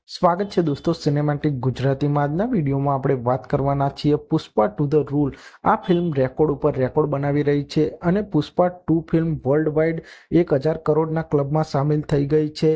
સ્વાગત છે દોસ્તો સિનેમેટિક ગુજરાતીમાં। આજના વિડીયોમાં આપણે વાત કરવાના છીએ પુષ્પા ટુ ધ રૂલ। આ ફિલ્મ રેકોર્ડ ઉપર રેકોર્ડ બનાવી રહી છે અને પુષ્પા 2 ફિલ્મ વર્લ્ડ વાઇડ 1000 કરોડના ક્લબમાં સામેલ થઈ ગઈ છે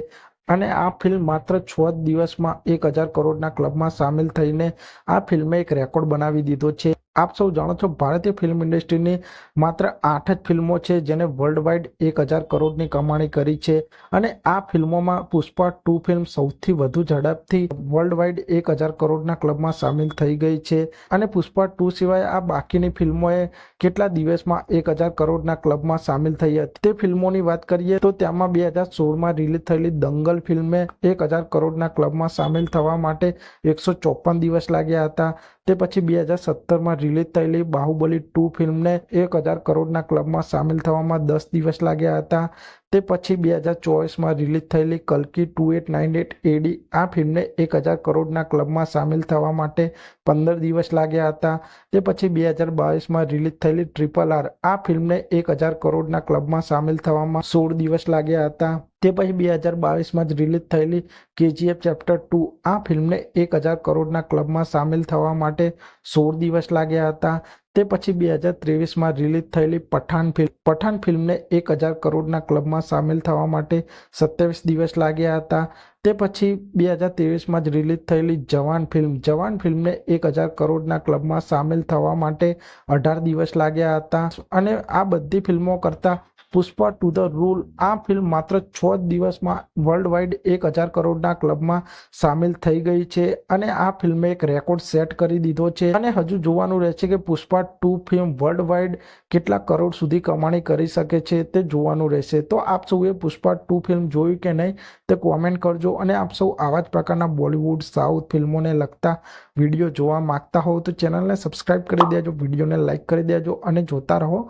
અને આ ફિલ્મ માત્ર 6 દિવસમાં 1000 કરોડના ક્લબમાં સામેલ થઈને આ ફિલ્મે એક રેકોર્ડ બનાવી દીધો છે। આપ સૌ જાણો છો ભારતીય ફિલ્મ ઇન્ડસ્ટ્રીની માત્ર 8 જ ફિલ્મો છે જેને વર્લ્ડ વાઇડ 1000 કરોડની કમાણી કરી છે અને આ ફિલ્મોમાં પુષ્પા 2 ફિલ્મ સૌથી વધુ ઝડપથી વર્લ્ડ વાઇડ 1000 કરોડના ક્લબમાં સામેલ થઈ ગઈ છે અને પુષ્પા 2 સિવાય આ બાકીની ફિલ્મોએ કેટલા દિવસમાં 1000 કરોડના ક્લબમાં સામેલ થઈ હતી તે ફિલ્મોની વાત કરીએ તો તેમાં 2016માં રિલીઝ થયેલી દંગલ ફિલ્મે 1000 કરોડના ક્લબમાં સામેલ થવા માટે 154 દિવસ લાગ્યા હતા। તે પછી 2017માં રિલીઝ થયેલી બાહુબલી 2 ફિલ્મને 1000 કરોડના ક્લબમાં સામેલ થવામાં 10 દિવસ લાગ્યા હતા। તે પછી 2024માં રિલીઝ થયેલી કલ્કી 2898 AD આ ફિલ્મને 1000 કરોડના ક્લબમાં સામેલ થવા માટે 15 દિવસ લાગ્યા હતા। તે પછી 2022માં રિલીઝ થયેલી RRR આ ફિલ્મને 1000 કરોડના ક્લબમાં સામેલ થવામાં 16 દિવસ લાગ્યા હતા। તે પછી 2022માં જ રિલીઝ થયેલી KGF ચેપ્ટર 2 આ ફિલ્મને 1000 કરોડના ક્લબમાં સામેલ થવા માટે 16 દિવસ લાગ્યા હતા। તે પછી 2023માં રિલીઝ થયેલી પઠાન ફિલ્મને 1000 કરોડના ક્લબમાં સામેલ થવા માટે 27 દિવસ લાગ્યા હતા। તે પછી 2023માં જ રિલીઝ થયેલી જવાન ફિલ્મને 1000 કરોડના ક્લબમાં સામેલ થવા માટે 18 દિવસ લાગ્યા હતા અને આ બધી ફિલ્મો કરતાં પુષ્પા ટુ ધ રૂલ આ ફિલ્મ માત્ર 6 દિવસમાં વર્લ્ડ વાઇડ 1000 કરોડના ક્લબમાં સામેલ થઈ ગઈ છે અને આ ફિલ્મે એક રેકોર્ડ સેટ કરી દીધો છે અને હજુ જોવાનું રહેશે કે પુષ્પા 2 ફિલ્મ વર્લ્ડ વાઇડ કેટલા કરોડ સુધી કમાણી કરી શકે છે તે જોવાનું રહેશે। તો આપ સૌએ પુષ્પા 2 ફિલ્મ જોયું કે નહીં તે કોમેન્ટ કરજો અને આપ સૌ આવા જ પ્રકારના બોલિવૂડ સાઉથ ફિલ્મોને લગતા વિડીયો જોવા માંગતા હો તો ચેનલને સબસ્ક્રાઇબ કરી દેજો, વિડીયોને લાઇક કરી દેજો અને જોતા રહો